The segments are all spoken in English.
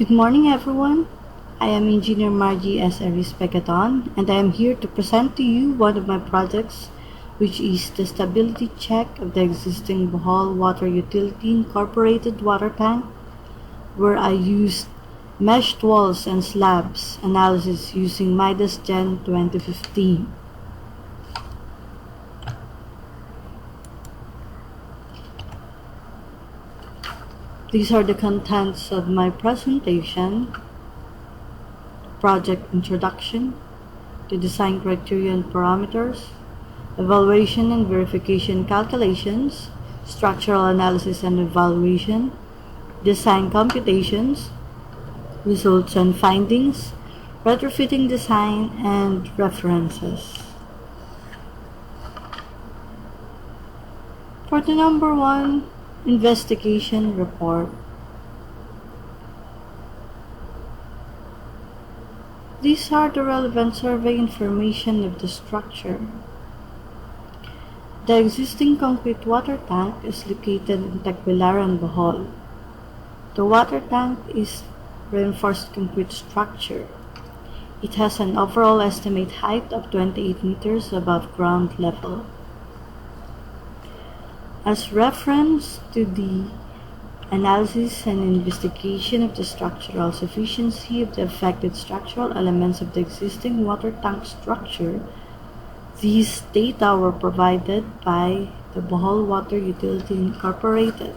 Good morning, everyone. I am Engineer Marjie S. Erispe-Gadon, and I am here to present to you one of my projects, which is the stability check of the existing Bohol Water Utility Incorporated water tank, where I used meshed walls and slabs analysis using Midas Gen 2015. These are the contents of my presentation: project introduction, the design criteria and parameters, evaluation and verification calculations, structural analysis and evaluation, design computations, results and findings, retrofitting design, and references. For the number 1 investigation report, these are the relevant survey information of the structure. The existing concrete water tank is located in Tagbilaran, Bohol. The water tank is reinforced concrete structure. It has an overall estimate height of 28 meters above ground level. As reference to the analysis and investigation of the structural sufficiency of the affected structural elements of the existing water tank structure, these data were provided by the Bohol Water Utility Incorporated.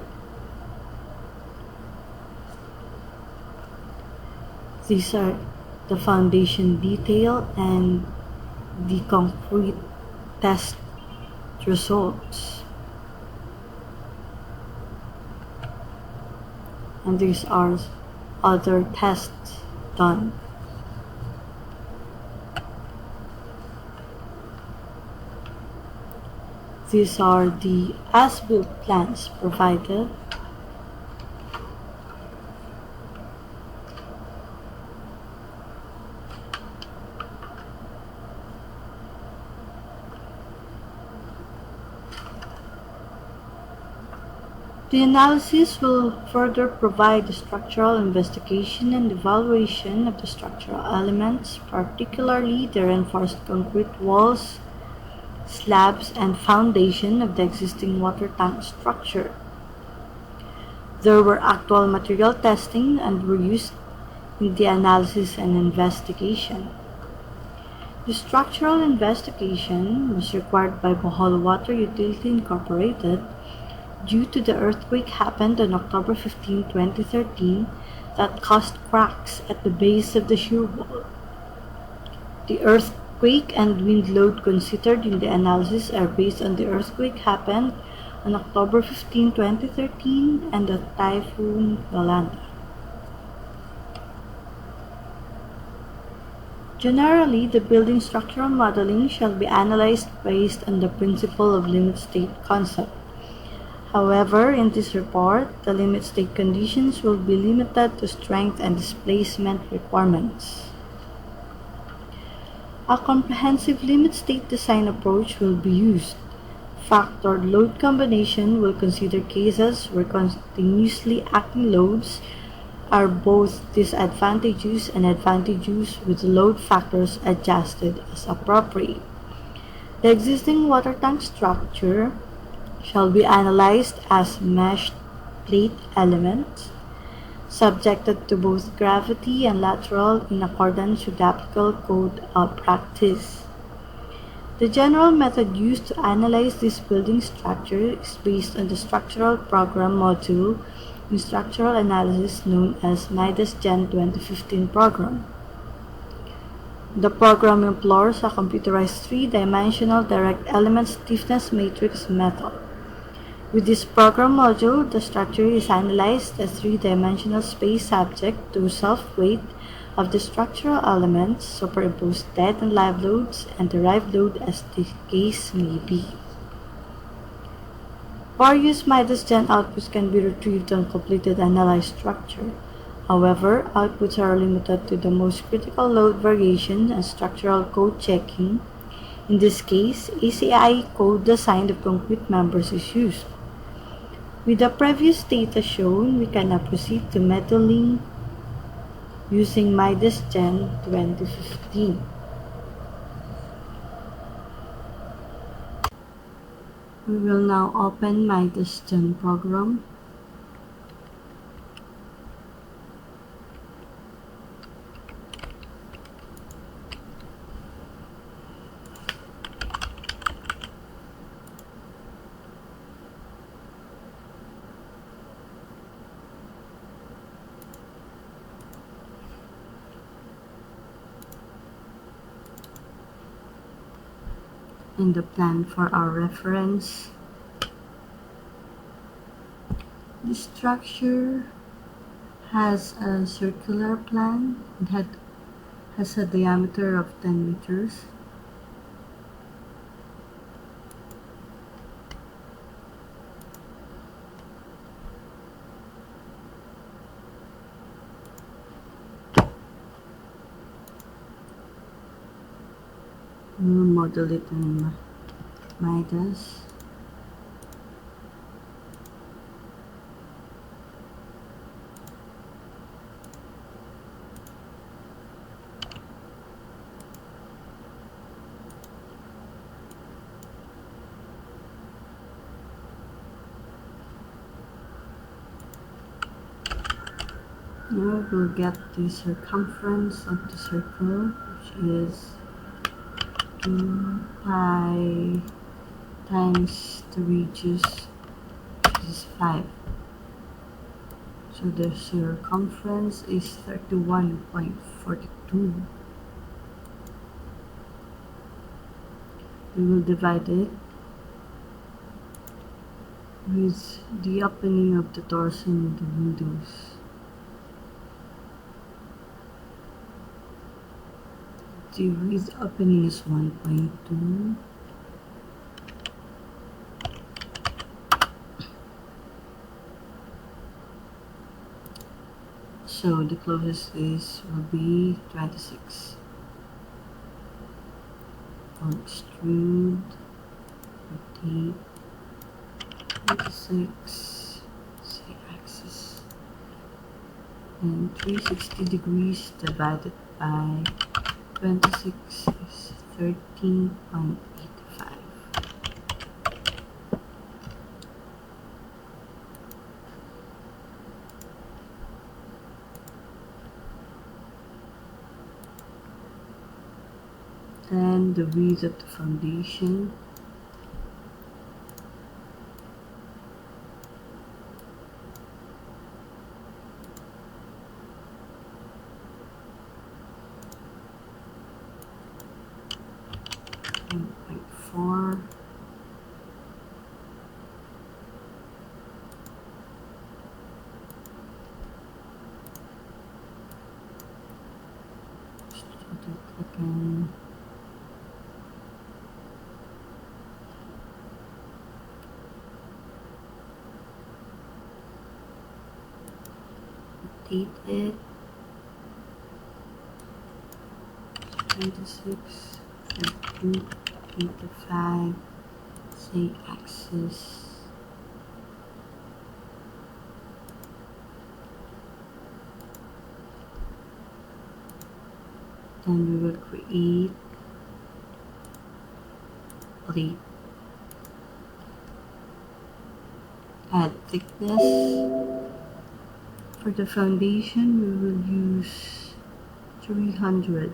These are the foundation detail and the concrete test results. And these are other tests done. These are the as-built plans provided. The analysis will further provide the structural investigation and evaluation of the structural elements, particularly the reinforced concrete walls, slabs, and foundation of the existing water tank structure. There were actual material testing and were used in the analysis and investigation. The structural investigation was required by Bohol Water Utility Incorporated due to the earthquake happened on October 15, 2013 that caused cracks at the base of the shear wall. The earthquake and wind load considered in the analysis are based on the earthquake happened on October 15, 2013 and the Typhoon Yolanda. Generally, the building structural modeling shall be analyzed based on the principle of limit state concept. However, in this report, the limit state conditions will be limited to strength and displacement requirements. A comprehensive limit state design approach will be used. Factored load combination will consider cases where continuously acting loads are both disadvantageous and advantageous, with load factors adjusted as appropriate. The existing water tank structure shall be analyzed as meshed plate elements, subjected to both gravity and lateral in accordance with the applicable code of practice. The general method used to analyze this building structure is based on the structural program module in structural analysis known as Midas Gen 2015 program. The program employs a computerized 3-dimensional direct element stiffness matrix method. With this program module, the structure is analyzed as 3-dimensional space subject to self-weight of the structural elements, superimposed dead and live loads, and derived load as the case may be. Various Midas Gen outputs can be retrieved on completed analyzed structure. However, outputs are limited to the most critical load variation and structural code checking. In this case, ACI code design of concrete members is used. With the previous data shown, we can now proceed to modeling using Midas 10 2015. We will now open Midas 10 program. In the plan for our reference, the structure has a circular plan that has a diameter of 10 meters. We'll model it in Midas. Now we'll get the circumference of the circle, which is 2 pi times the radius, which is 5. So the circumference is 31.42. We will divide it with the opening of the doors and the windows. The width opening is 1.2. So the closest is will be 26. I'll extrude 50, 26, say axis, and 360 degrees divided by 26 is 13.85. Then the width of the foundation, .4. Again. Rotate it. 26, 32, 85, say axis. Then we will create plate. Add thickness. For the foundation, we will use 300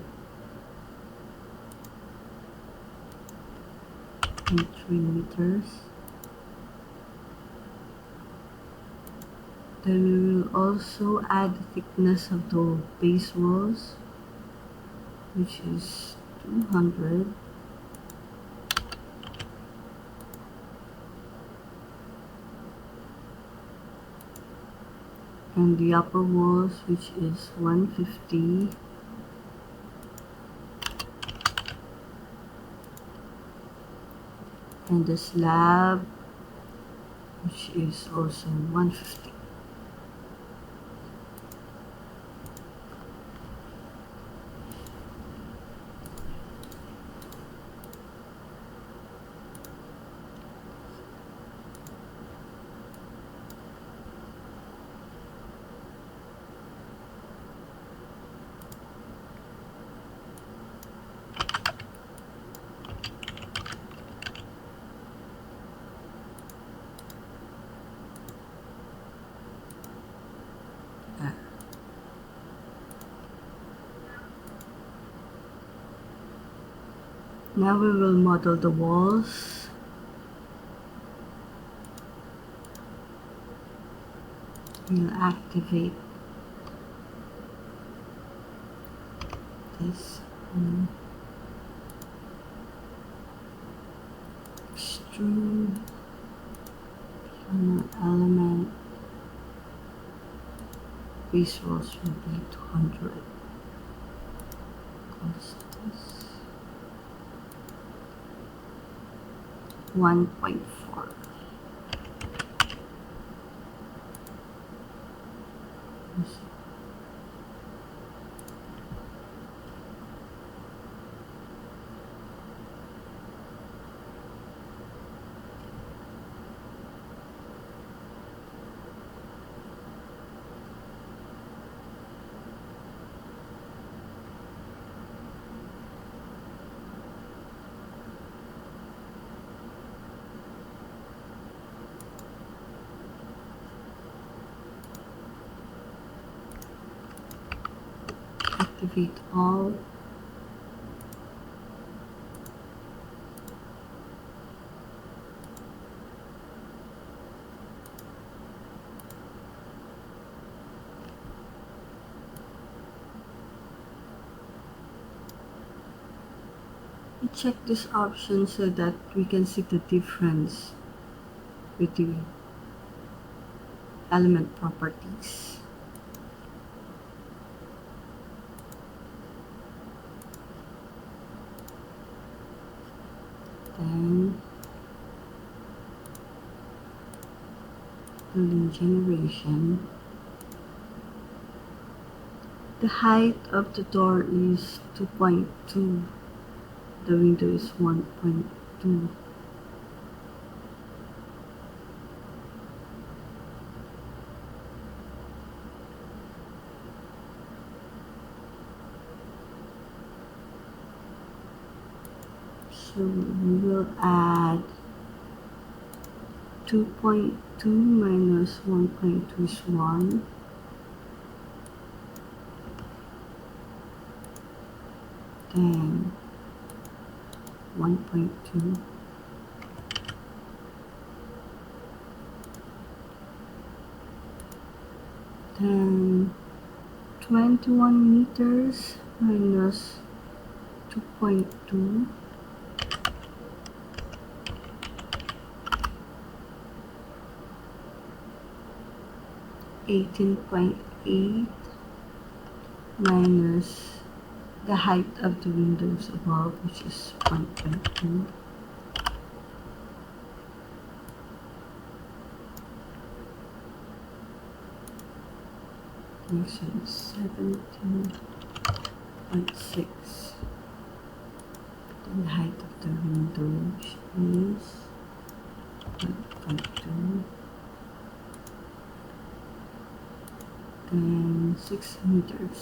and 3 meters. Then we will also add the thickness of the base walls, which is 200. And the upper walls, which is 150. And the slab, which is also 150. Now we will model the walls. We'll activate this extrude element. Base walls will be 200. Cost this 1.4. Activate all. We check this option so that we can see the difference with the element properties. Then building generation. The height of the door is 2.2. The window is 1.2. So we will add 2.2 minus 1.2 is 1. Then 1.2. Then 21 meters minus 2.2. 18.8 minus the height of the windows above, which is 1.2. This is 17.6. Then the height of the windows is 1.2. Then 6 meters.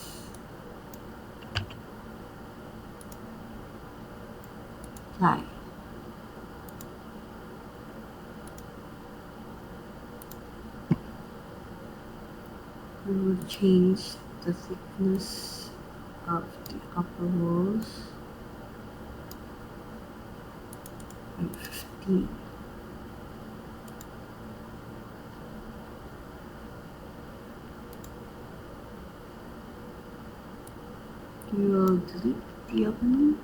Apply. We will change the thickness of the upper walls by 15. We will delete the opening.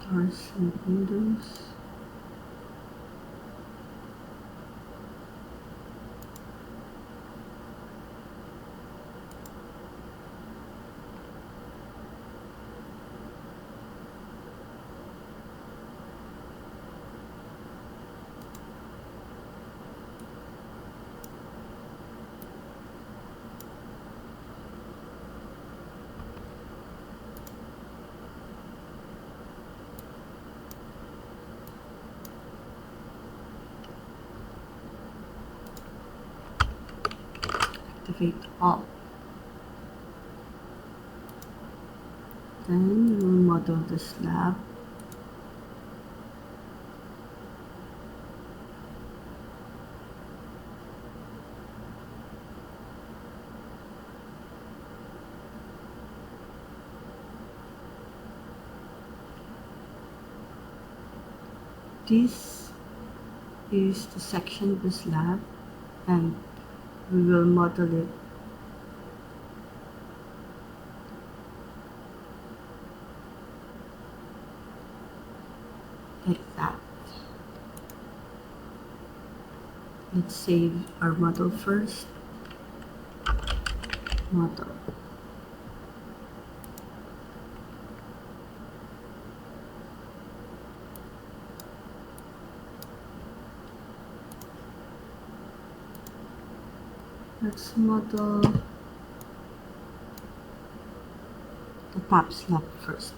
Doors and windows. activate all. Then we will model the slab. This is the section of the slab, and we will model it like that. Let's save our model first. Model. Let's model the top slab first.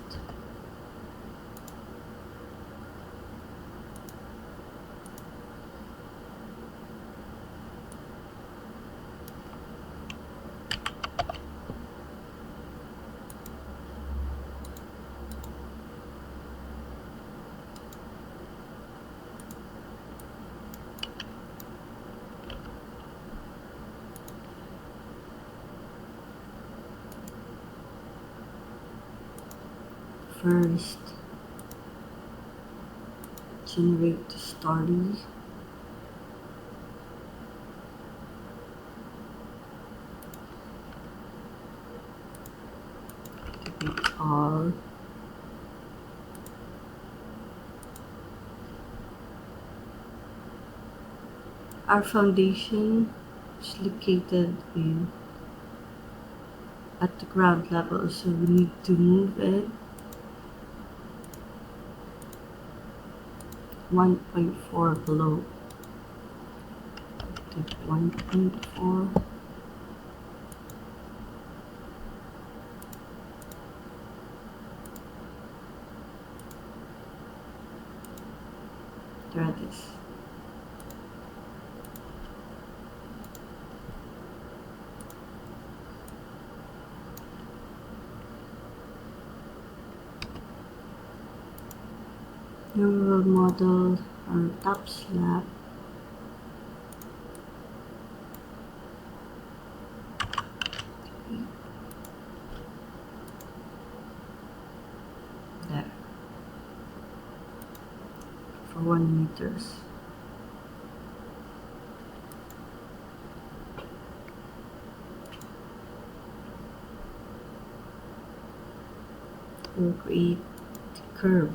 First, generate the story. Activate all. Our foundation is located at the ground level, so we need to move it 1.4 below. 1.4. There it is. Now we will model our top slab. There. For 1 meters. We'll create a curve.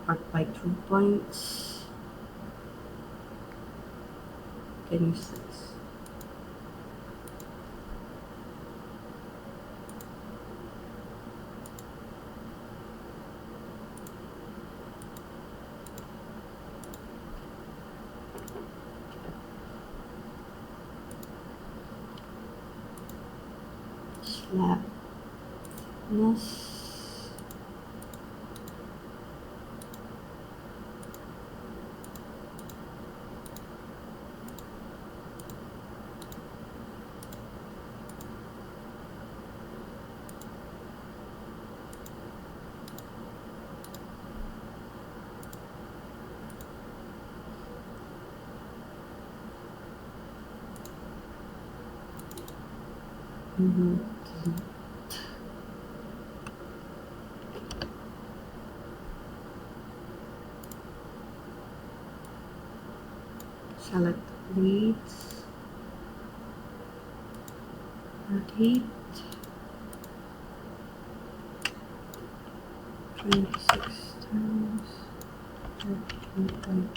Arc by 2 points. Can use this. Slab thickness. Select weights, rotate, 26 times 13.6.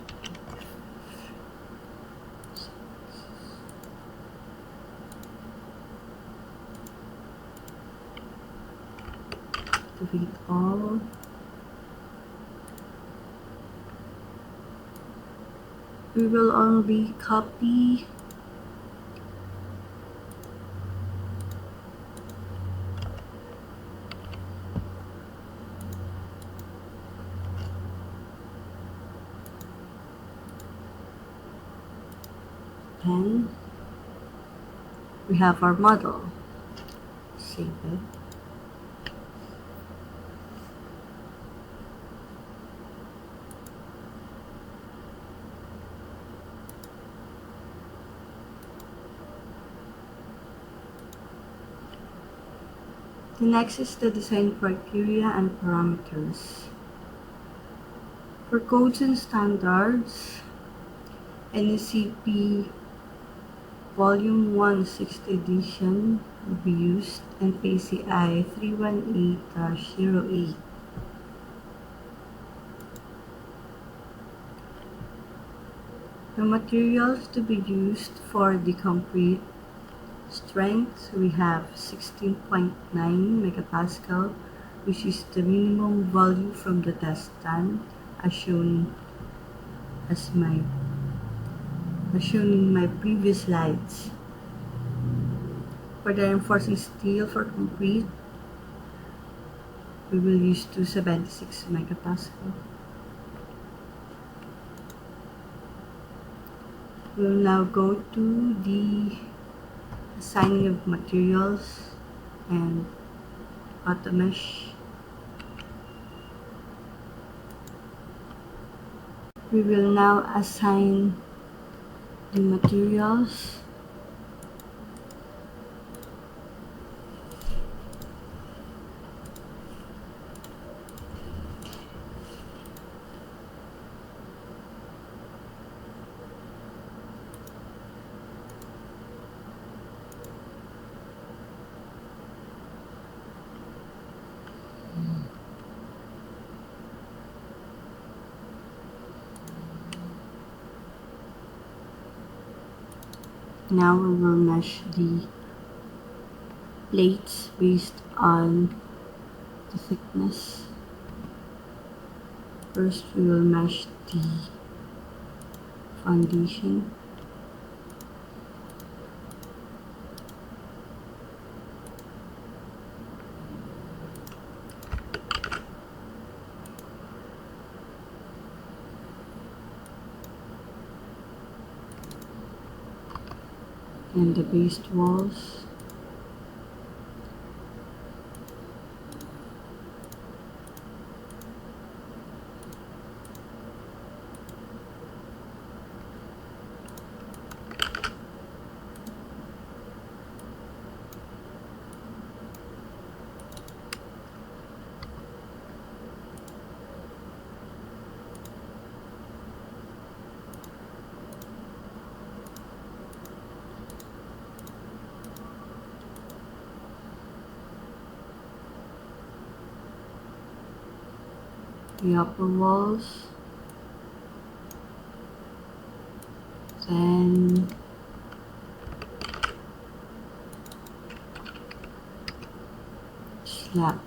Activate all. We will only copy pen we have our model. Save it. The next is the design criteria and parameters. For codes and standards, NECP Volume 1 6th edition will be used and ACI 318-08. The materials to be used for the concrete strength, we have 16.9 megapascal, which is the minimum value from the test stand, as shown in my previous slides. For the reinforcing steel for concrete, we will use 276 megapascal. We will now go to the assigning of materials and auto mesh. We will now assign the materials. Now we will mesh the plates based on the thickness. First, we will mesh the foundation. And the based walls. The upper walls, then slab.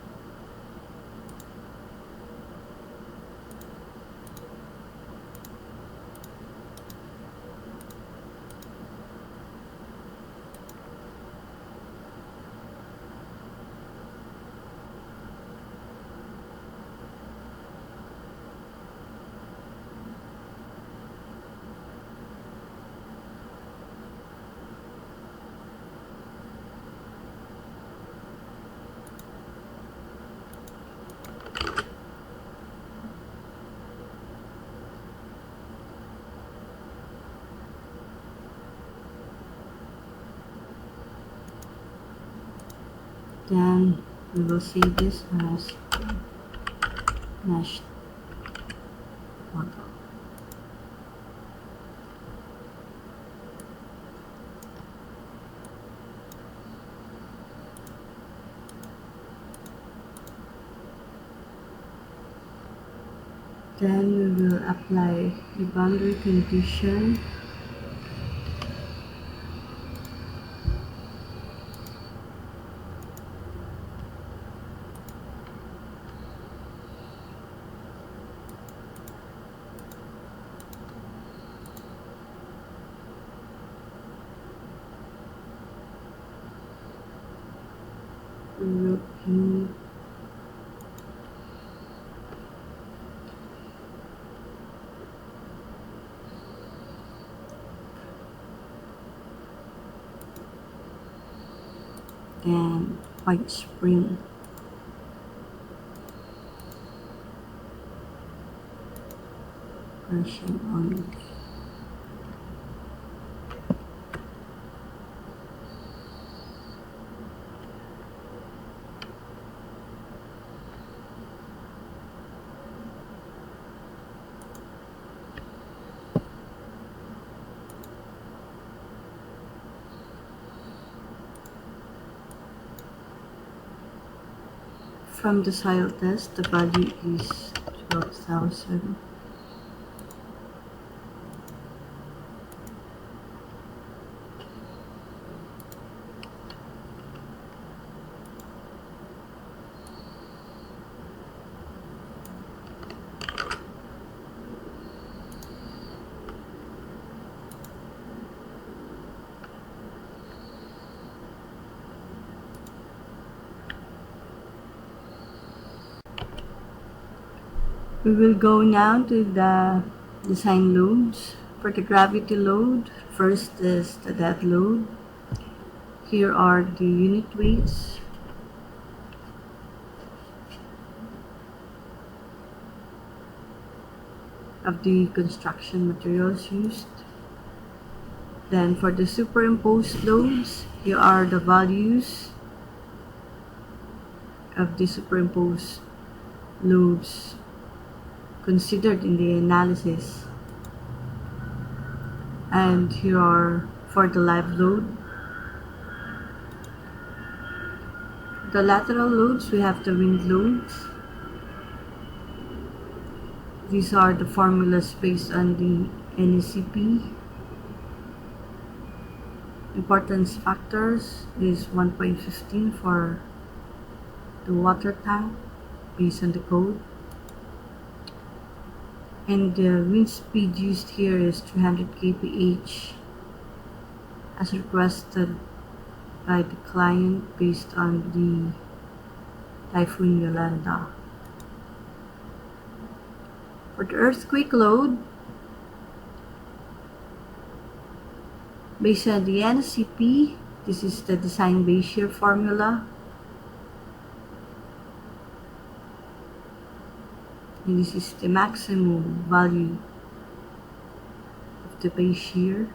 Then we will see this as meshed model. Then we will apply the boundary condition. We will pin and white spring. Version only. From the soil test, the value is 12,000. We will go now to the design loads. For the gravity load, first is the dead load. Here are the unit weights. Of the construction materials used. Then for the superimposed loads, here are the values of the superimposed loads considered in the analysis. And here are for the live load. The lateral loads, we have the wind loads. These are the formulas based on the NECP. Importance factors is 1.15 for the water tank based on the code. And the wind speed used here is 300 kph as requested by the client based on the Typhoon Yolanda. For the earthquake load, based on the NCP, this is the design base shear formula. And this is the maximum value of the base shear.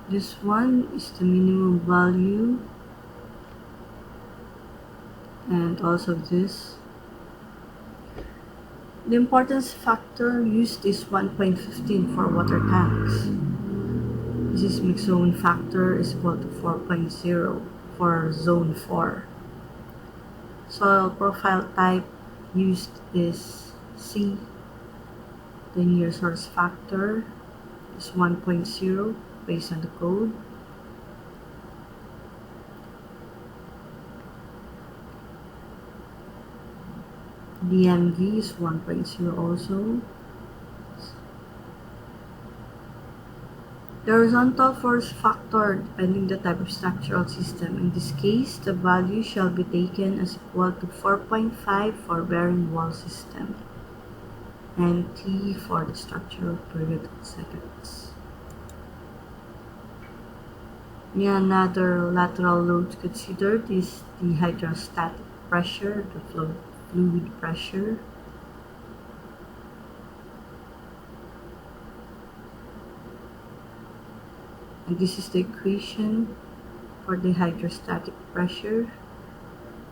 This one is the minimum value, and also this. The importance factor used is 1.15 for water tanks. This is mixed zone factor is equal to 4.0 for zone 4. Soil profile type used is C. The near source factor is 1.0 based on the code. DMV is 1.0 also. The horizontal force factor depending the type of structural system. In this case, the value shall be taken as equal to 4.5 for bearing wall system and T for the structural period of seconds. Another lateral load considered is the hydrostatic pressure, the fluid pressure. And this is the equation for the hydrostatic pressure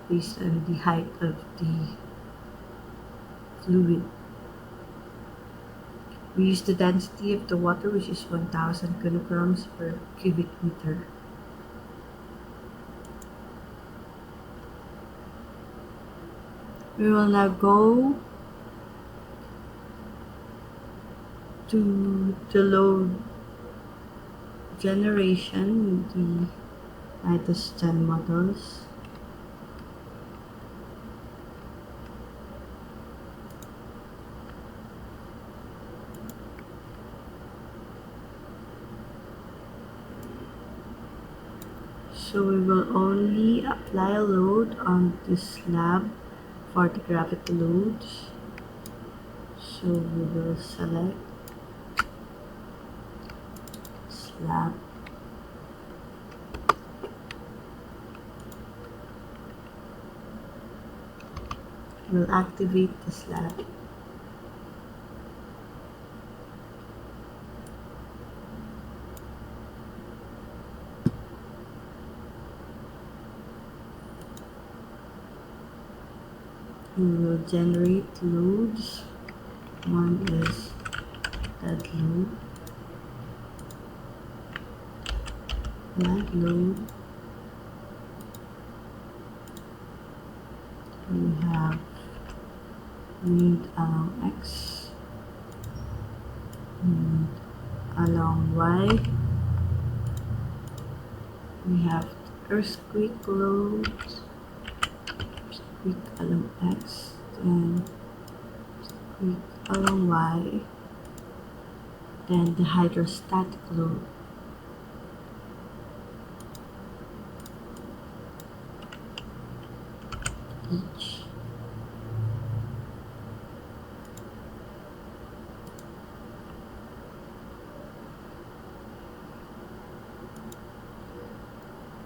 based on the height of the fluid. We use the density of the water, which is 1000 kilograms per cubic meter. We will now go to the load generation, the Midas 10 models. So we will only apply a load on this slab for the gravity loads. So we will select slab. We'll activate the slab. We will generate loads. One is dead load, land load. We have wind along X, wind along Y. We have earthquake loads, earthquake along X, then earthquake along Y, then the hydrostatic load. Each.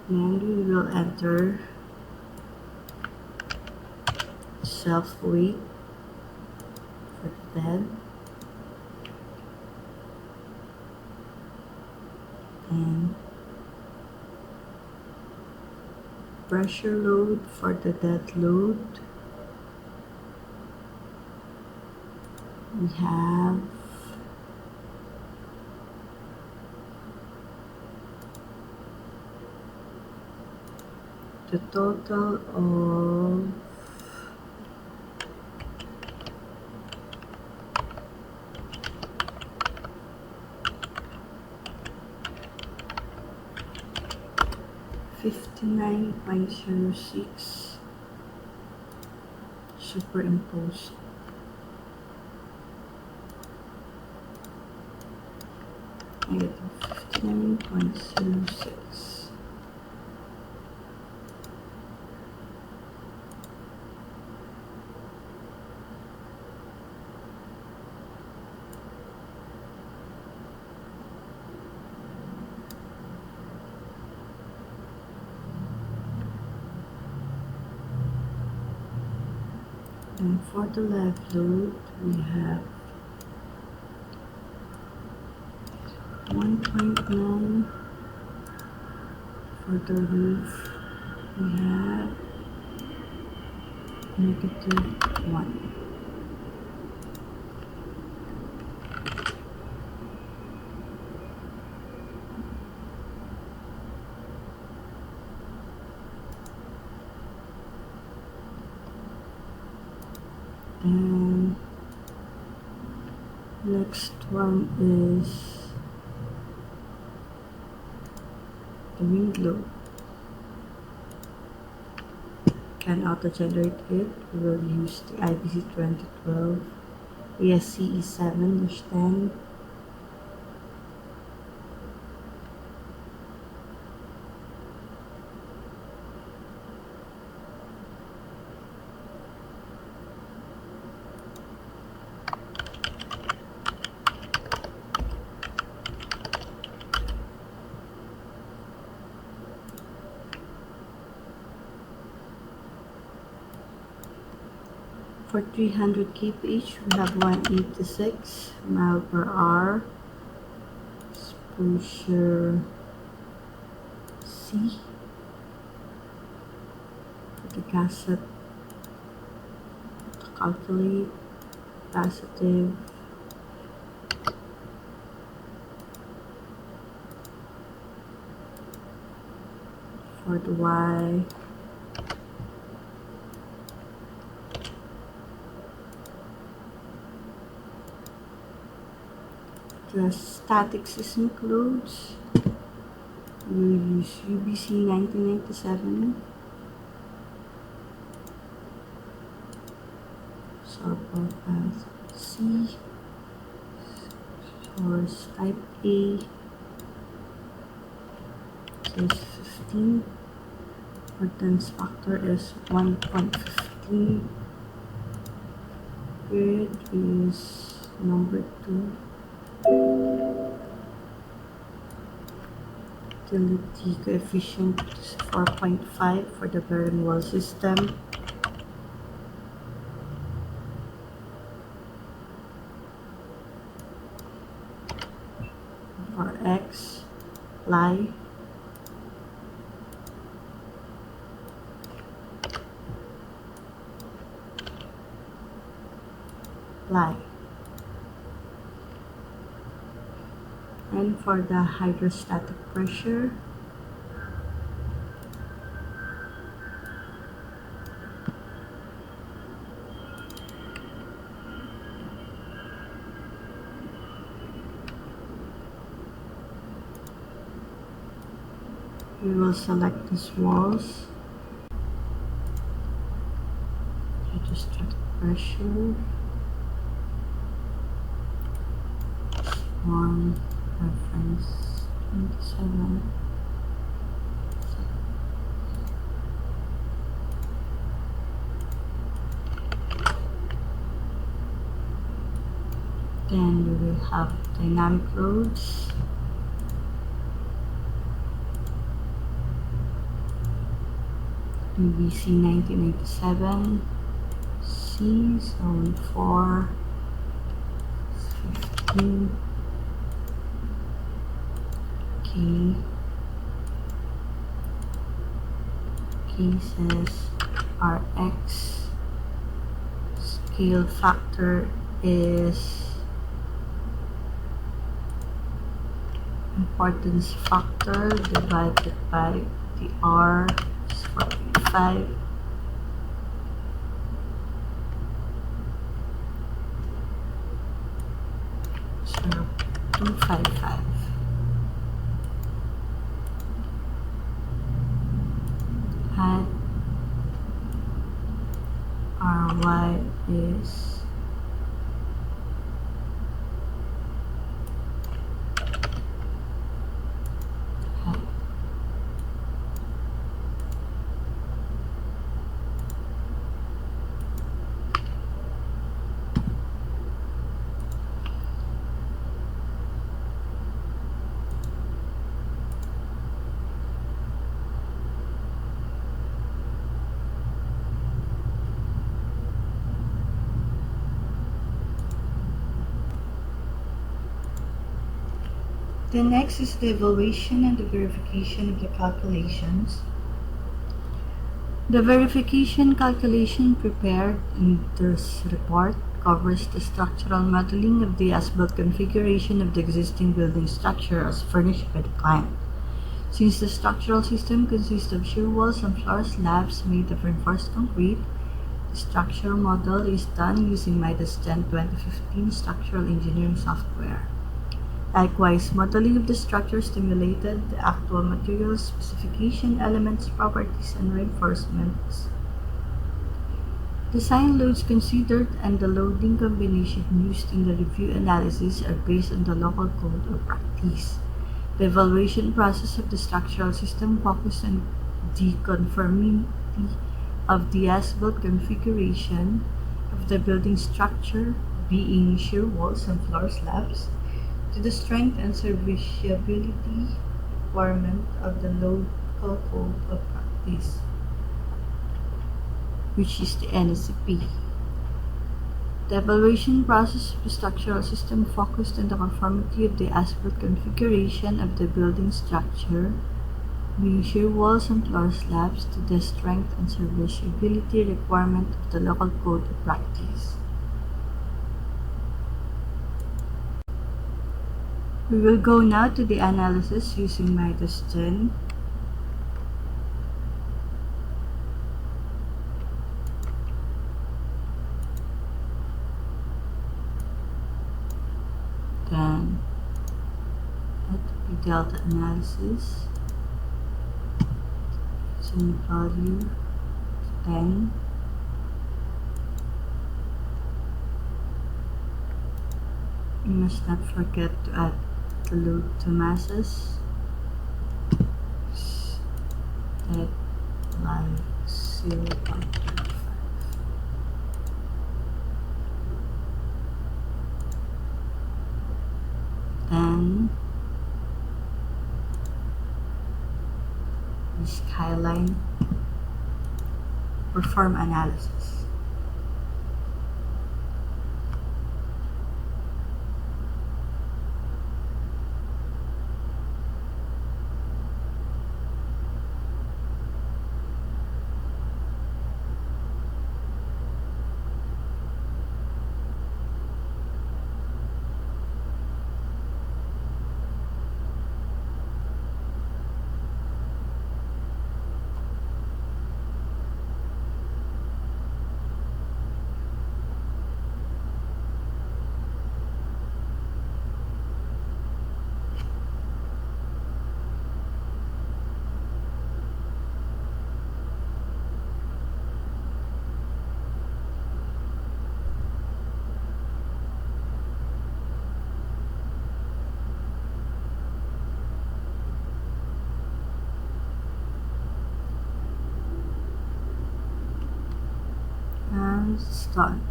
And we will enter self-weight for the bed and pressure load for the dead load. We have the total of 59.06 superimposed. Negative 59.06. And for the live load, we have 1.9. For the roof, we have -1. And next one is the wind load. Can auto-generate it. We will use the IBC 2012 ASCE 7-10. For 300 kph, we have 186 mile per hour. Exposure C. For the cassette, calculate capacitive. For the Y, the static seismic loads, we will use UBC 1997. So as C, source type A is 15. Importance factor is 1.15. Period is number 2. Utility coefficient is 4.5 for the bearing wall system. For X, lie. And for the hydrostatic pressure, we will select these walls. Hydrostatic pressure, 1, reference 27. Then we will have dynamic loads. BBC 1997, C zone 4, 15, K, cases, RX, scale factor is importance factor divided by the R is 4.5. So 255. Add RY is The next is the evaluation and the verification of the calculations. The verification calculation prepared in this report covers the structural modeling of the as-built configuration of the existing building structure as furnished by the client. Since the structural system consists of shear walls and floor slabs made of reinforced concrete, the structural model is done using Midas 10 2015 structural engineering software. Likewise, modeling of the structure stimulated the actual materials, specification, elements, properties, and reinforcements. Design loads considered and the loading combination used in the review analysis are based on the local code or practice. The evaluation process of the structural system focused on the conformity of the as-built configuration of the building structure, being shear walls and floor slabs, to the strength and serviceability requirement of the local code of practice, which is the NSCP. The evaluation process of the structural system focused on the conformity of the as-built configuration of the building structure, being shear walls and floor slabs, to the strength and serviceability requirement of the local code of practice. We will go now to the analysis using Midas 10. Then let the delta analysis using value 10. You must not forget to add the load to masses. That like 0.35. Then perform analysis. And it's done.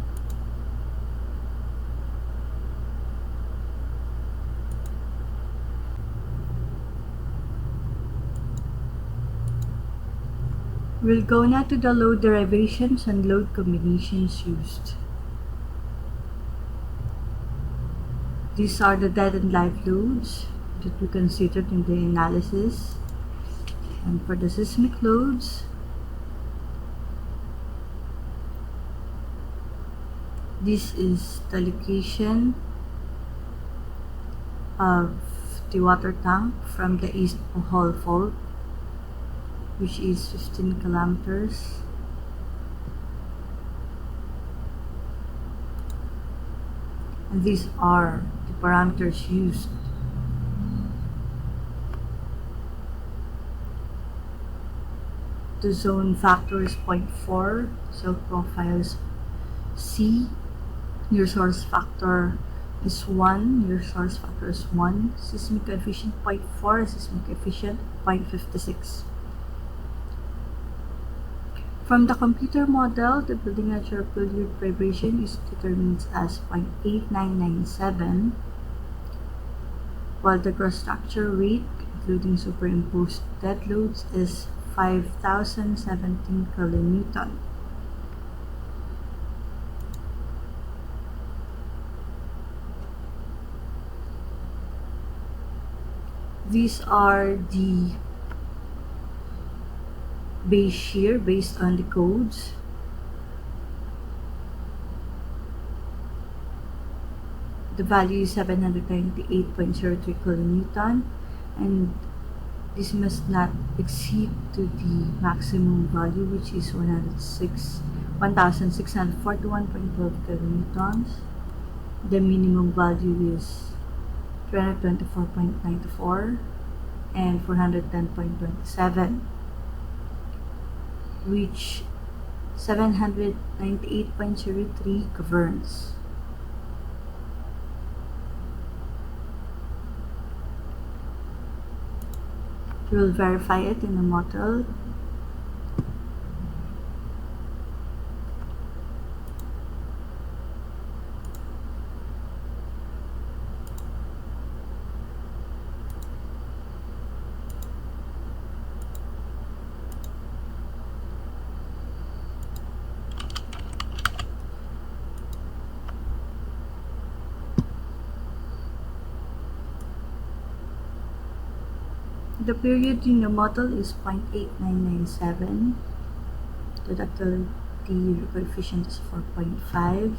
We'll go now to the load derivations and load combinations used. These are the dead and live loads that we considered in the analysis. And for the seismic loads, this is the location of the water tank from the East Bohol fault, which is 15 kilometers. And these are the parameters used. The zone factor is 0.4, so profiles C. Your source factor is 1, your source factor is 1. Seismic coefficient 0.4, seismic coefficient 0.56. From the computer model, the building natural fluid vibration is determined as 0.8997, while the gross structure weight, including superimposed dead loads, is 5,017 kilonewton. These are the base shear based on the codes. The value is 798.03 kilonewton, and this must not exceed to the maximum value, which is 1,641.12 kilonewtons. The minimum value is 324.94 and 410.27, which 798.03 governs. We will verify it in the model. The period in the model is 0.8997. The ductility coefficient is 4.5.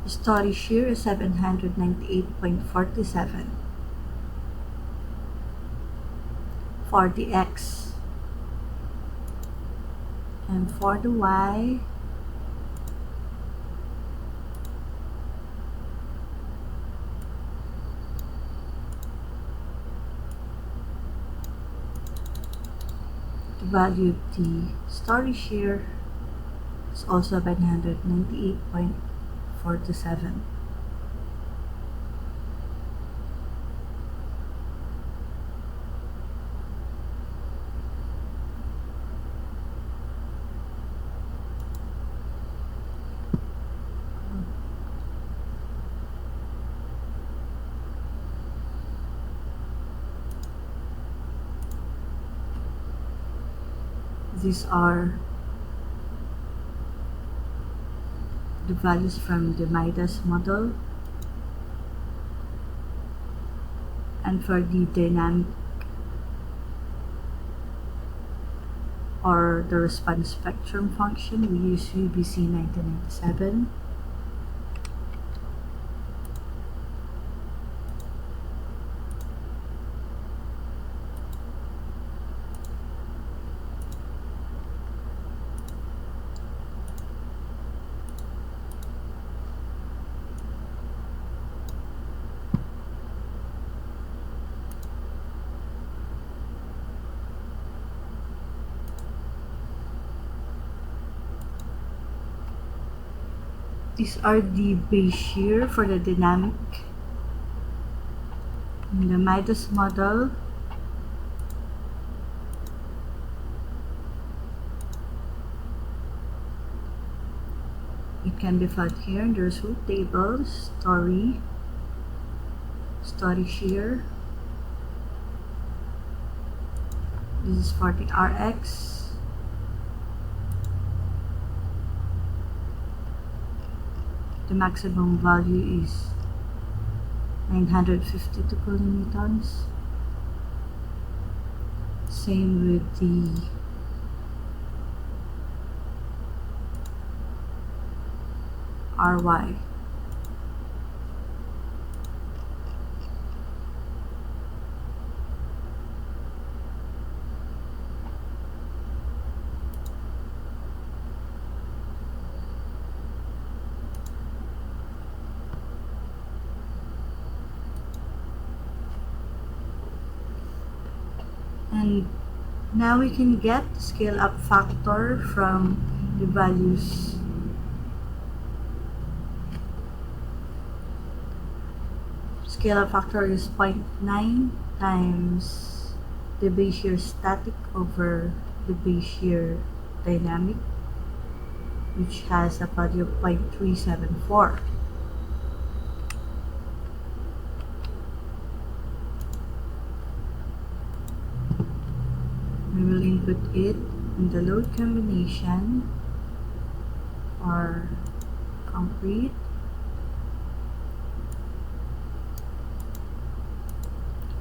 The story shear is 798.47. For the X and for the Y, the value of the story shear is also 798.47. These are the values from the Midas model. And for the dynamic or the response spectrum function, we use UBC 1997. These are the base shear for the dynamic. In the Midas model, it can be found here in the result table. Story shear. This is for the RX. The maximum value is 952 kilonewtons. Same with the RY. And now we can get the scale up factor from the values. Scale up factor is 0.9 times the base shear static over the base shear dynamic, which has a value of 0.374. We will input it in the load combination or concrete.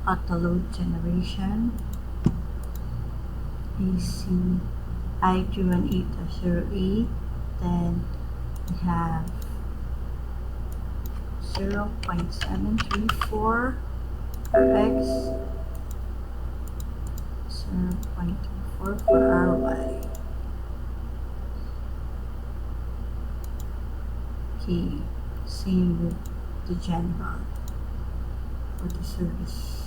Auto load generation AC I31808, then we have 0.734 RX, 0.24 for RY. Okay, same with the general for the service.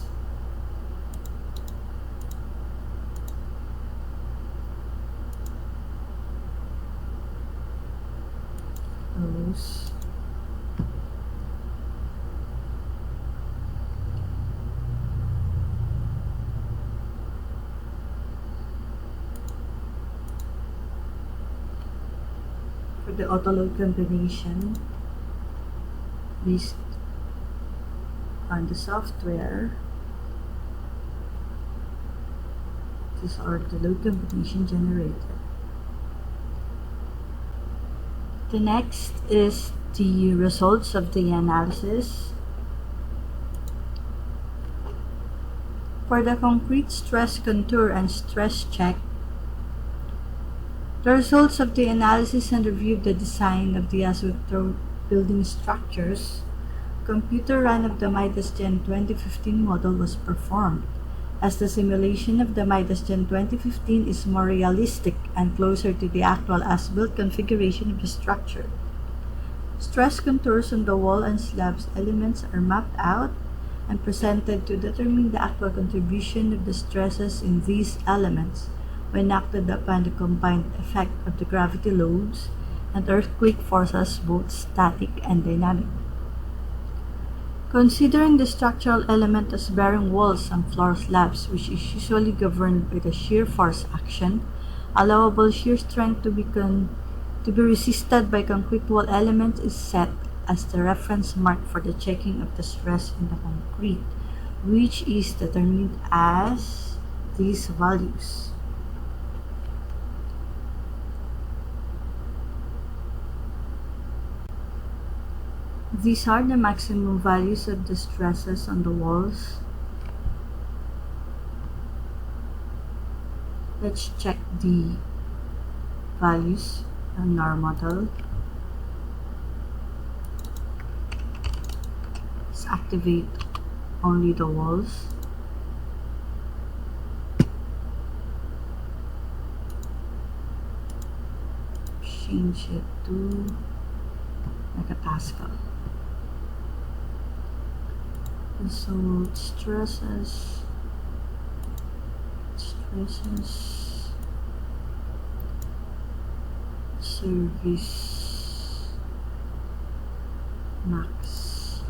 Those. For the auto load combination, based on the software, these are the load combination generated. The next is the results of the analysis. For the concrete stress contour and stress check, the results of the analysis and review of the design of the asphalt road building structures, computer run of the Midas Gen 2015 model was performed, as the simulation of the Midas Gen 2015 is more realistic and closer to the actual as-built configuration of the structure. Stress contours on the wall and slabs elements are mapped out and presented to determine the actual contribution of the stresses in these elements when acted upon the combined effect of the gravity loads and earthquake forces, both static and dynamic. Considering the structural element as bearing walls and floor slabs, which is usually governed by the shear force action, allowable shear strength to be resisted by concrete wall elements is set as the reference mark for the checking of the stress in the concrete, which is determined as these values. These are the maximum values of the stresses on the walls. Let's check the values on our model. Let's activate only the walls. Change it to megapascal. And so stresses service max.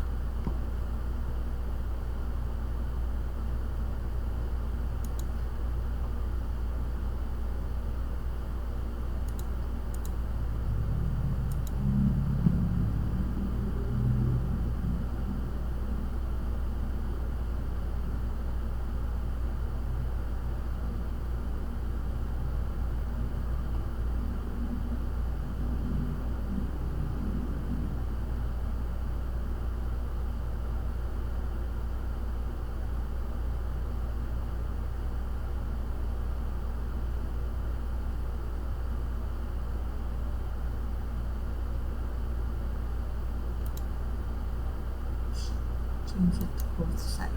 Change it to both sides.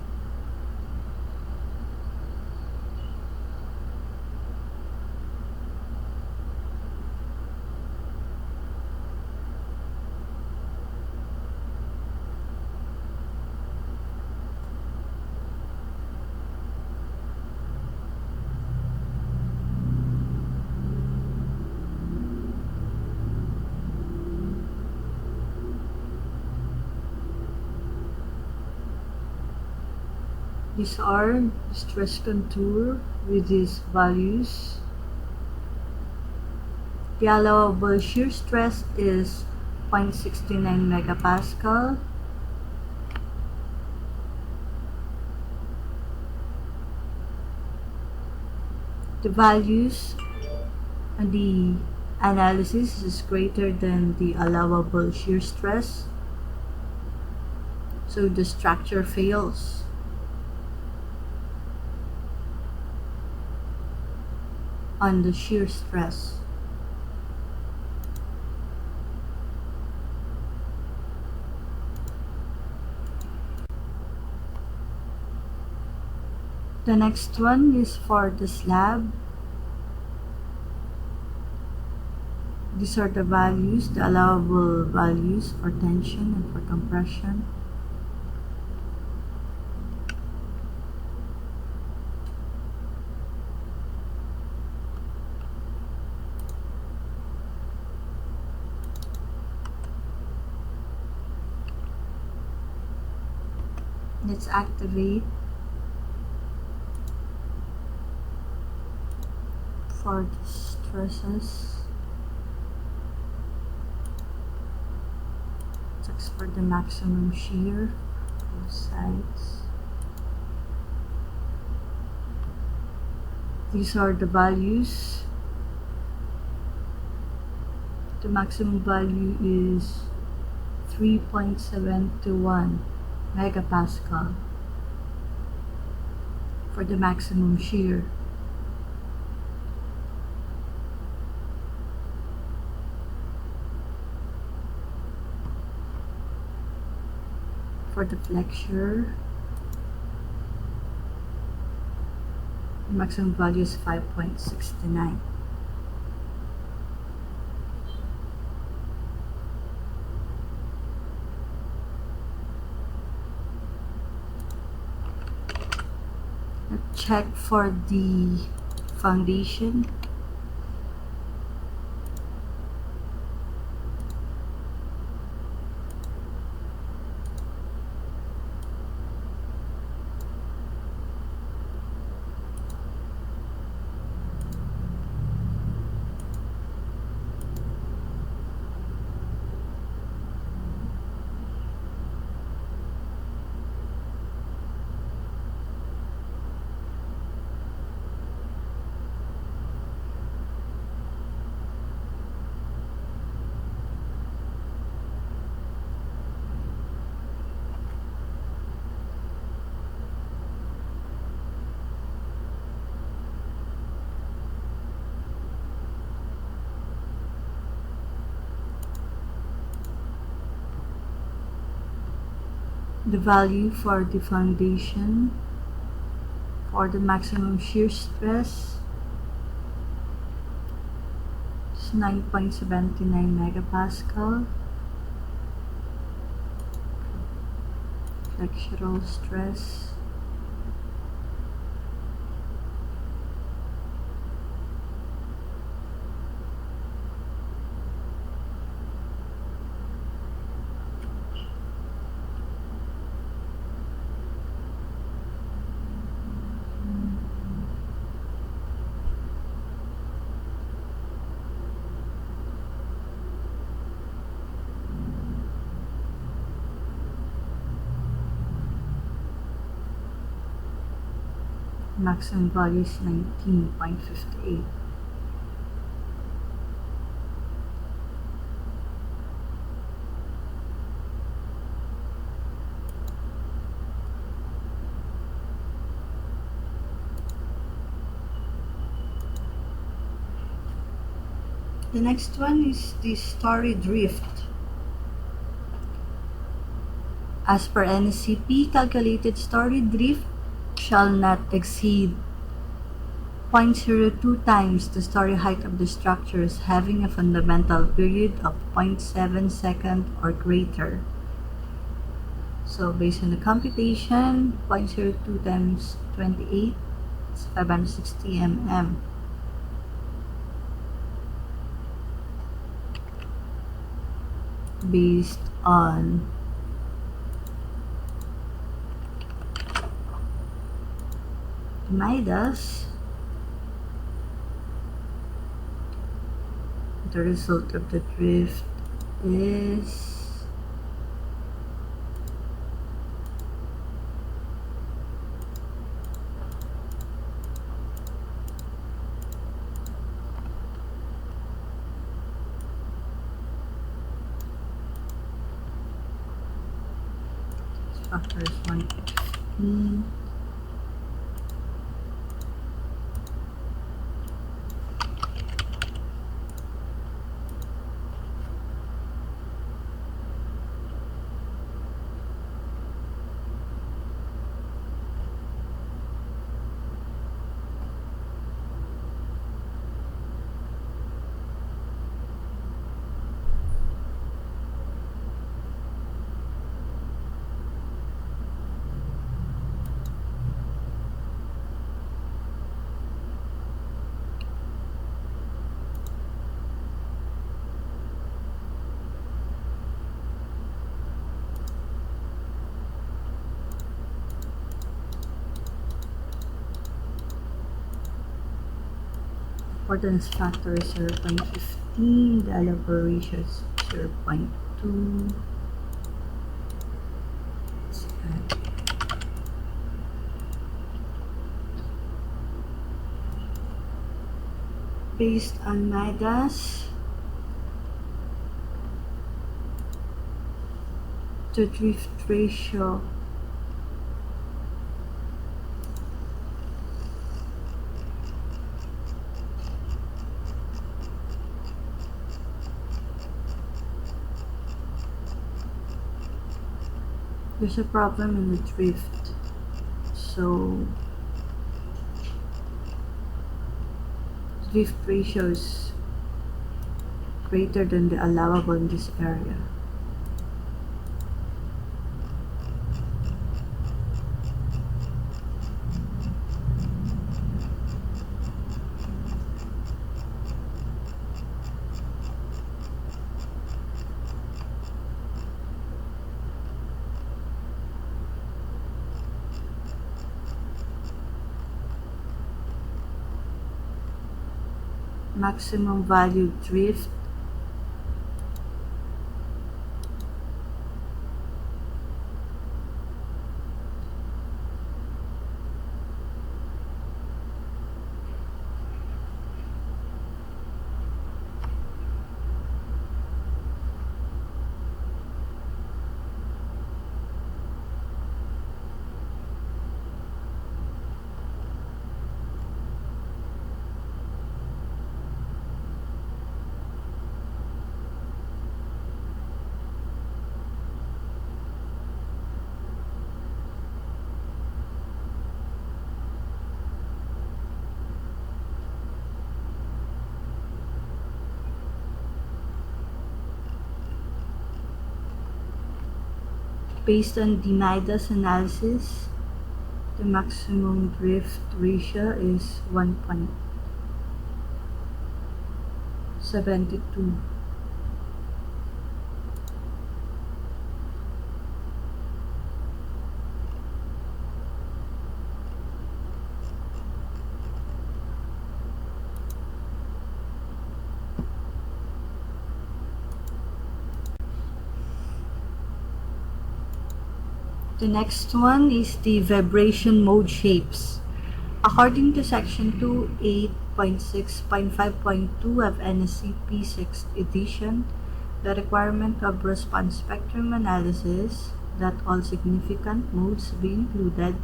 These are stress contour with these values. The allowable shear stress is 0.69 megapascal. The values and the analysis is greater than the allowable shear stress, so the structure fails. On the shear stress. The next one is for the slab. These are the values, the allowable values for tension and for compression. Let's activate for the stresses. Checks for the maximum shear, both sides. These are the values. The maximum value is 3.721 megapascal for the maximum shear. For the flexure, the maximum value is 5.69. Check for the foundation. The value for the foundation for the maximum shear stress is 9.79 megapascal. Flexural stress maximum value is 19.58. The next one is the story drift. As per NCP, calculated story drift shall not exceed 0.02 times the story height of the structures having a fundamental period of 0.7 seconds or greater. So based on the computation, 0.02 times 28 is 560 mm. Based on Midas, the result of the drift is factor is 115. Importance factor is 0.15, the allowable ratio is 0.2. Based on Midas, the drift ratio there's a problem in the drift, so drift ratio is greater than the allowable in this area. Maximum value drift Based on the Midas analysis, the maximum drift ratio is 1.72. The next one is the vibration mode shapes. According to section 28.6.5.2 of NSCP 6th edition, the requirement of response spectrum analysis that all significant modes be included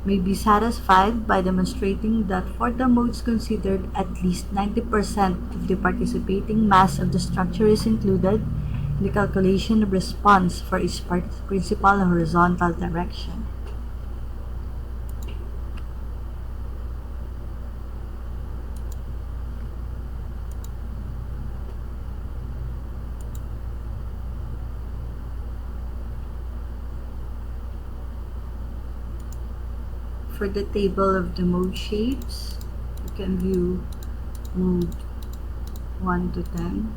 may be satisfied by demonstrating that for the modes considered at least 90% of the participating mass of the structure is included in the calculation of response for each principal horizontal direction. For the table of the mode shapes, you can view mode 1 to 10.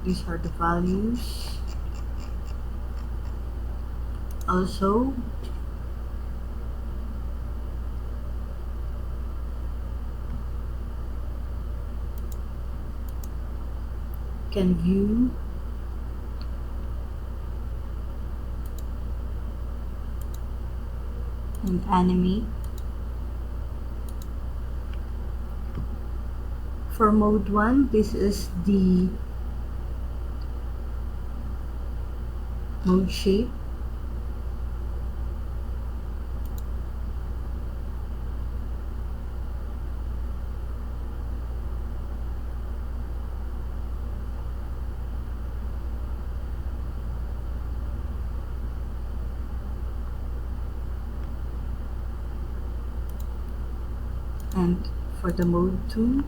These are the values. Also, you can view and animate. For mode 1, this is the mode shape. And for the mode 2,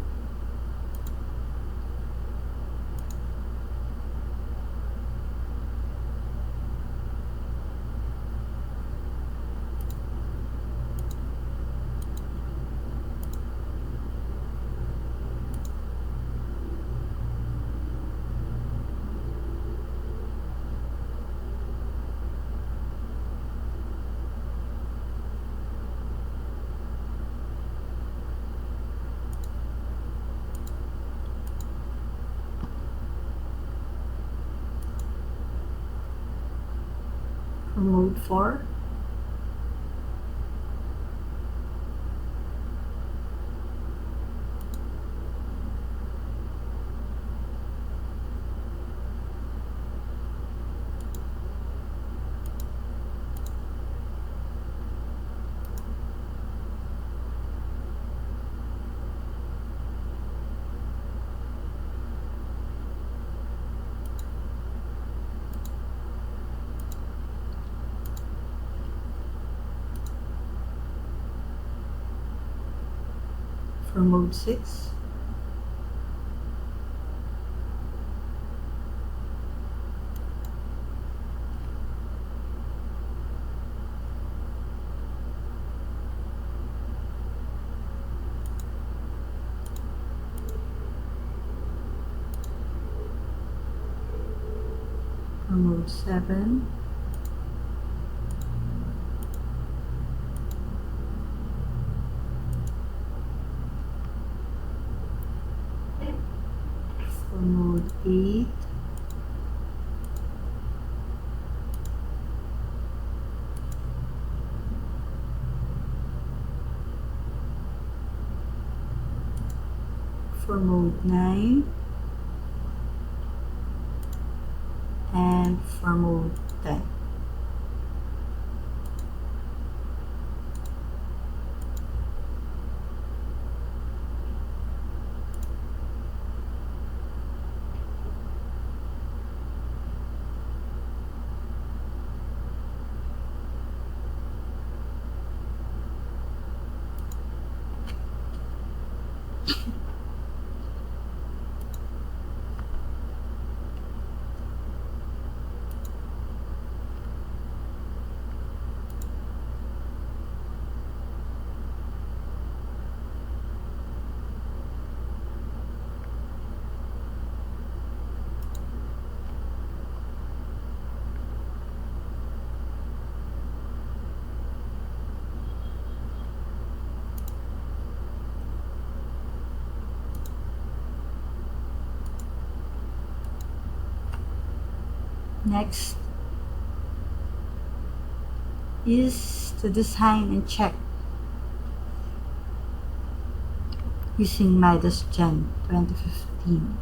for mode 4, for mode 6, for mode 7, for mode 8, for mode 9, and for mode 10. Next is to design and check using Midas Gen 2015.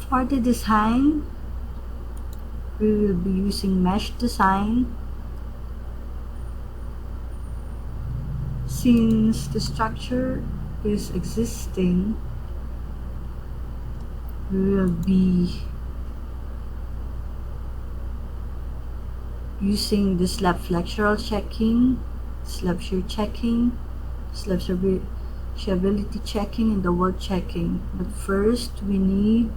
For the design, we will be using mesh design. Since the structure is existing, we will be using the slab flexural checking, slab shear checking, slab stability checking, and the wall checking. But first, we need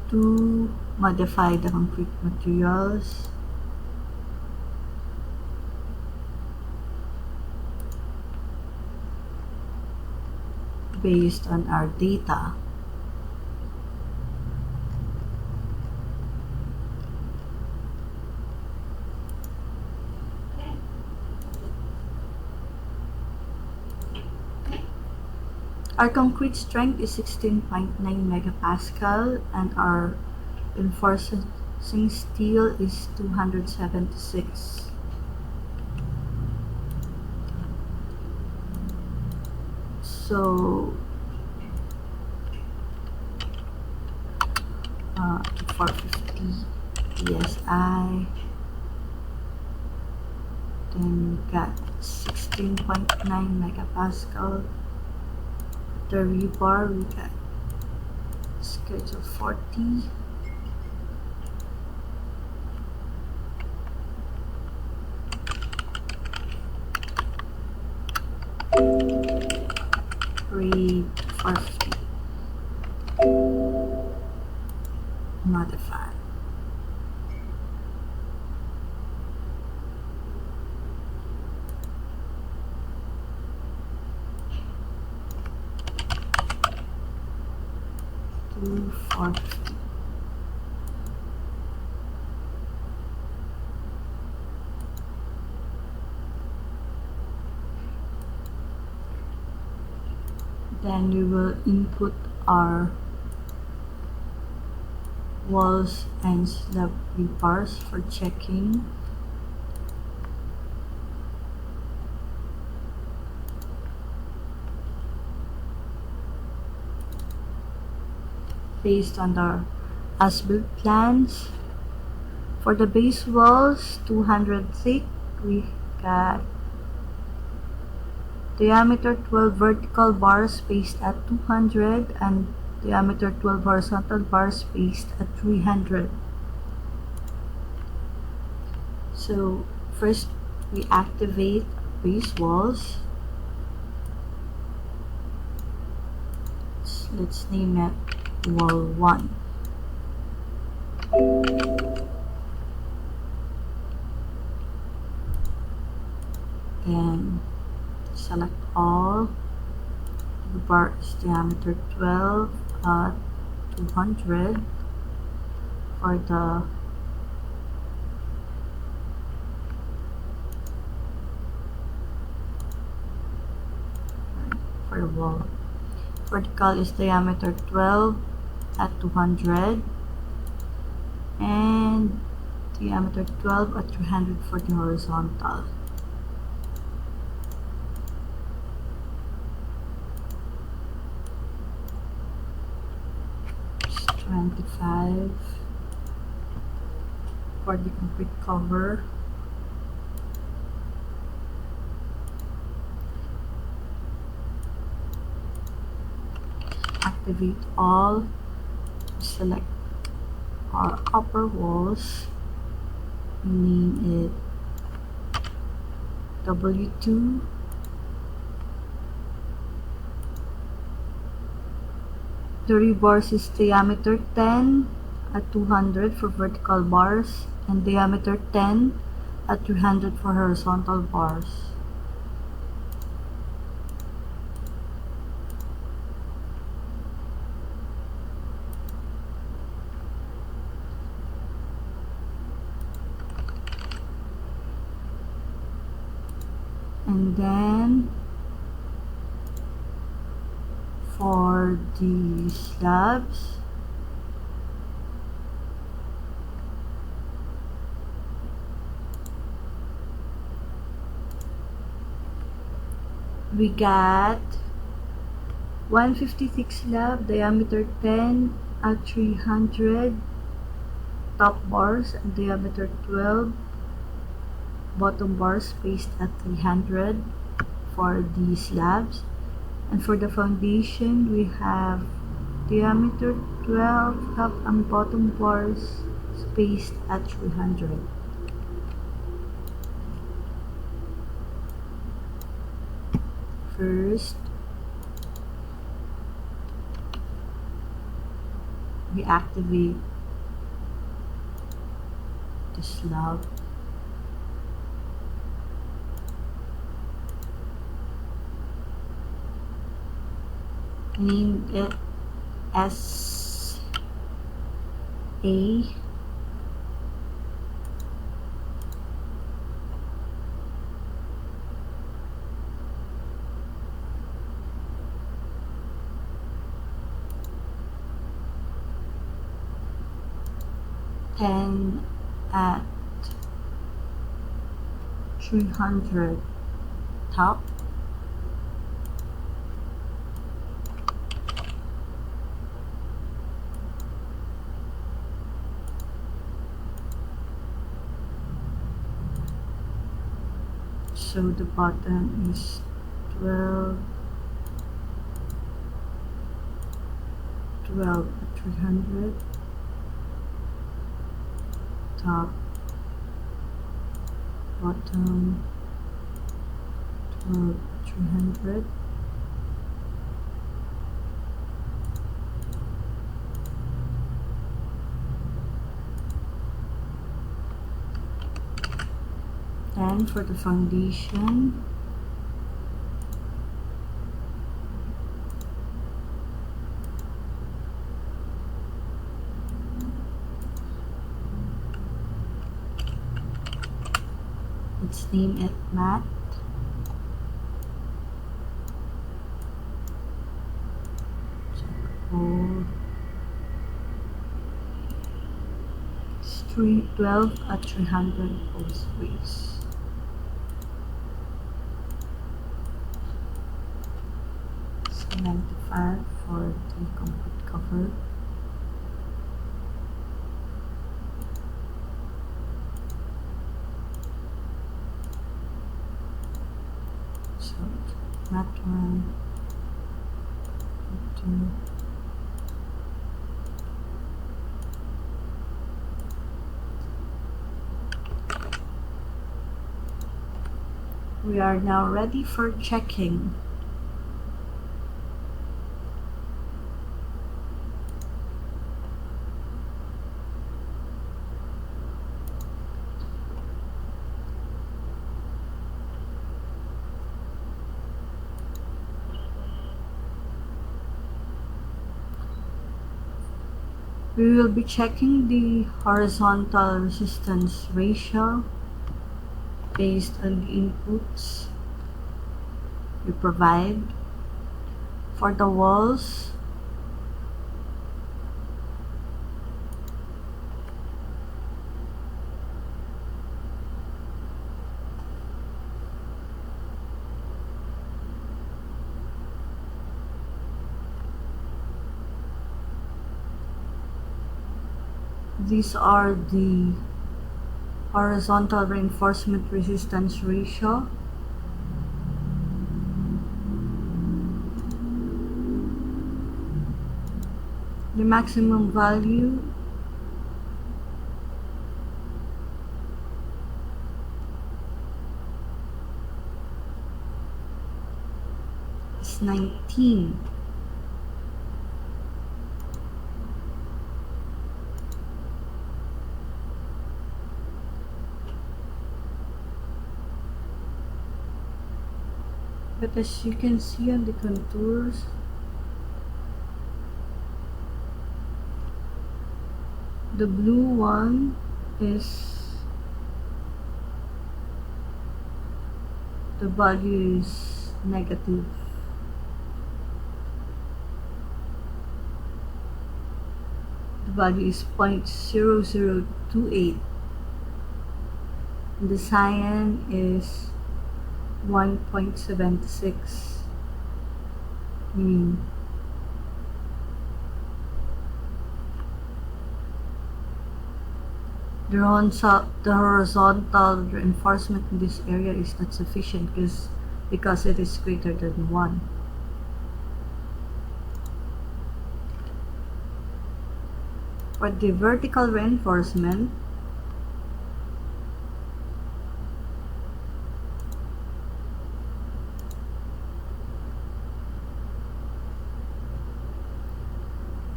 to modify the concrete materials based on our data. Our concrete strength is 16.9 megapascal and our reinforcing steel is 276. So 450 psi, then we got 16.9 megapascal. The rebar, we got schedule 40. Grade 450. Modify. To 450. Then we will input our walls and slab rebars for checking. Based on our as-built plans. For the base walls, 200 thick, we got diameter 12 vertical bars spaced at 200 and diameter 12 horizontal bars spaced at 300. So first we activate base walls. Let's name it wall 1. Then select all. The bar is diameter 12 at 200 for the wall. Vertical is diameter 12 at 200 and diameter 12 at 300 for the horizontal. It's 25 for the concrete cover. Activate all. Select our upper walls. Name it W2. The rebars is diameter 10 at 200 for vertical bars and diameter 10 at 300 for horizontal bars. And then for the slabs, we got 156 slab, diameter 10 at 300, top bars, and diameter 12, bottom bars spaced at 300 for the slabs. And for the foundation, we have diameter 12, top and bottom bars spaced at 300. First, we activate the slab. Name it as A. Ten at 300 top. So the bottom is 12 at 300, top, bottom 12 at 300. And for the foundation, let's name it matte. It's 12 at 300 both ways. So 95 for the complete cover. So matte 1, 2. We are now ready for checking. We will be checking the horizontal resistance ratio based on the inputs we provide. For the walls, these are the horizontal reinforcement resistance ratio. The maximum value is 19. But as you can see on the contours, the blue one is the value is negative. The value is 0.0028. The cyan is 1.76, meaning the horizontal reinforcement in this area is not sufficient because it is greater than 1. For the vertical reinforcement,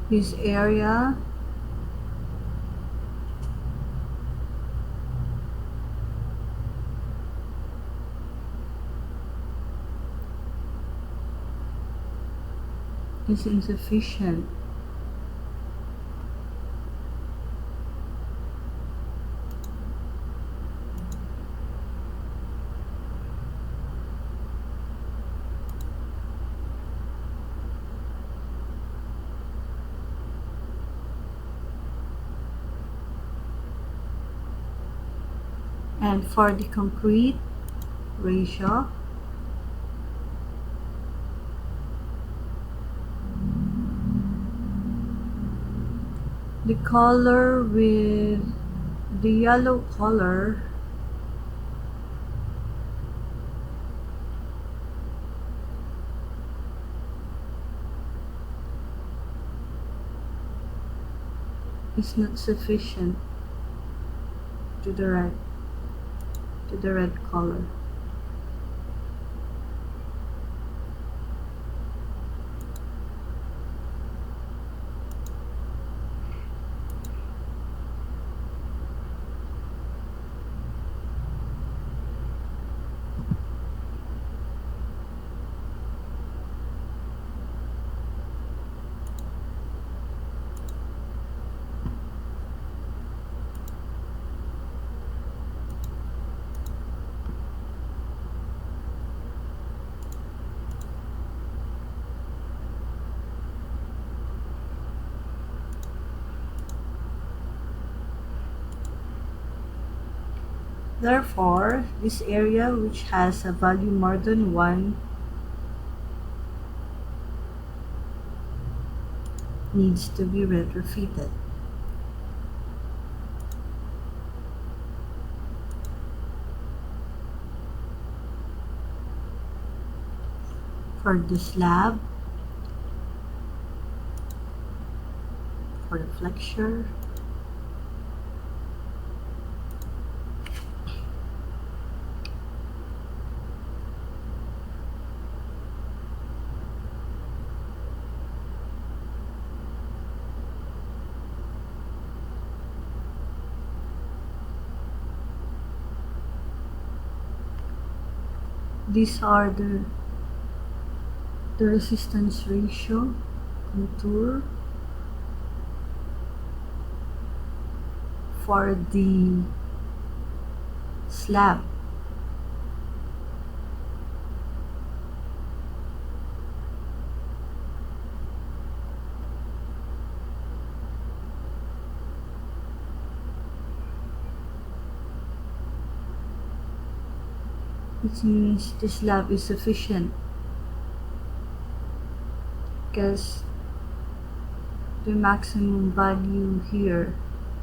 this area is insufficient. And for the concrete ratio, the color with the yellow color is not sufficient to the red color. Therefore, this area which has a value more than 1 needs to be retrofitted. For the slab, for the flexure, these are the resistance ratio contour for the slab. Which means the slab is sufficient because the maximum value here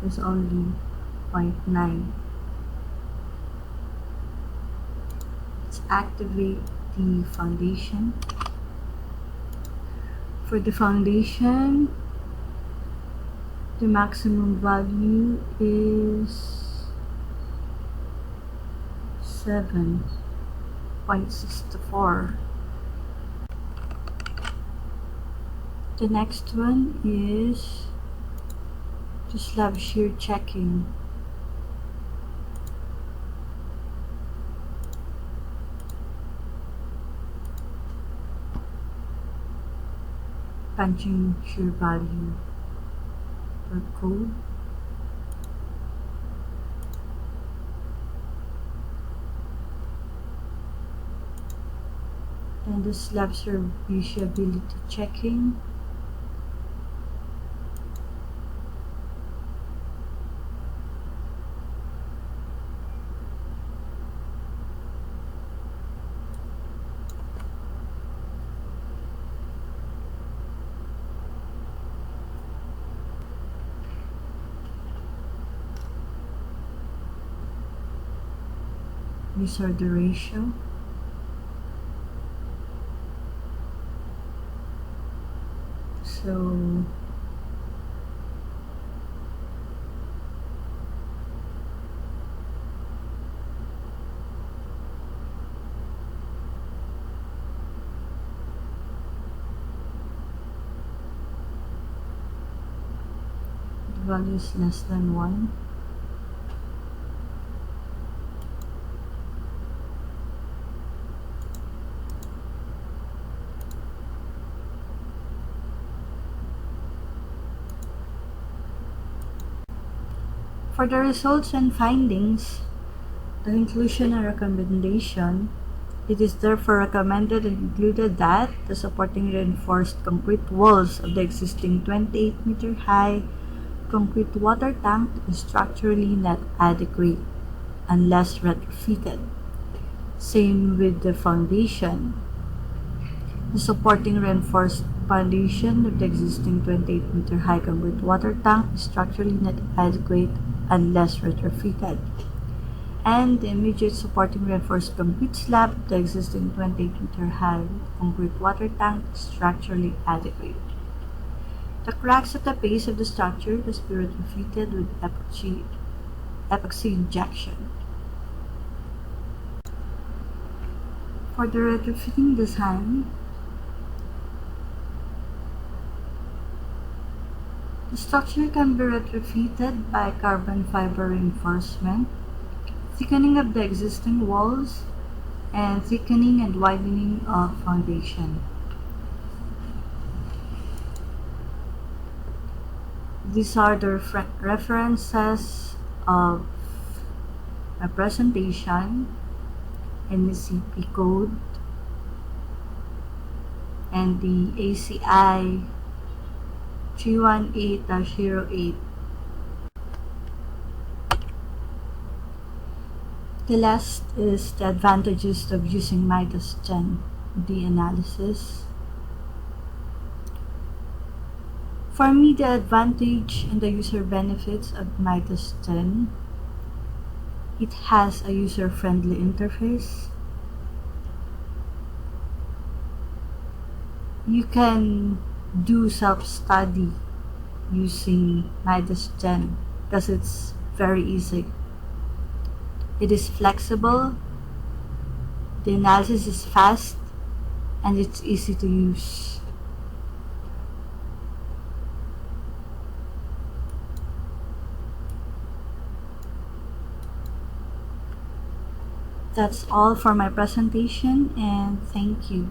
is only 0.9. Let's activate the foundation. For the foundation, the maximum value is 7.64. The next one is the slab shear checking. Punching shear value per code. And the slab serviceability checking. These are the ratio. So the value is less than 1. For the results and findings, the conclusion and recommendation, it is therefore recommended and concluded that the supporting reinforced concrete walls of the existing 28-meter high concrete water tank is structurally not adequate unless retrofitted. Same with the foundation. The supporting reinforced foundation of the existing 28-meter high concrete water tank is structurally not adequate unless retrofitted. And the immediate supporting reinforced concrete slab of the existing 28-meter high concrete water tank is structurally adequate. The cracks at the base of the structure must be retrofitted with epoxy injection. For the retrofitting design, the structure can be retrofitted by carbon fiber reinforcement, thickening of the existing walls, and thickening and widening of foundation. These are the references of a presentation, NCP code, and the ACI 318-08. The last is the advantages of using Midas 10, the analysis. For me, the advantage and the user benefits of Midas 10, it has a user-friendly interface. You can do self-study using Midas 10 because it's very easy. It is flexible, the analysis is fast, and it's easy to use. That's all for my presentation, and thank you.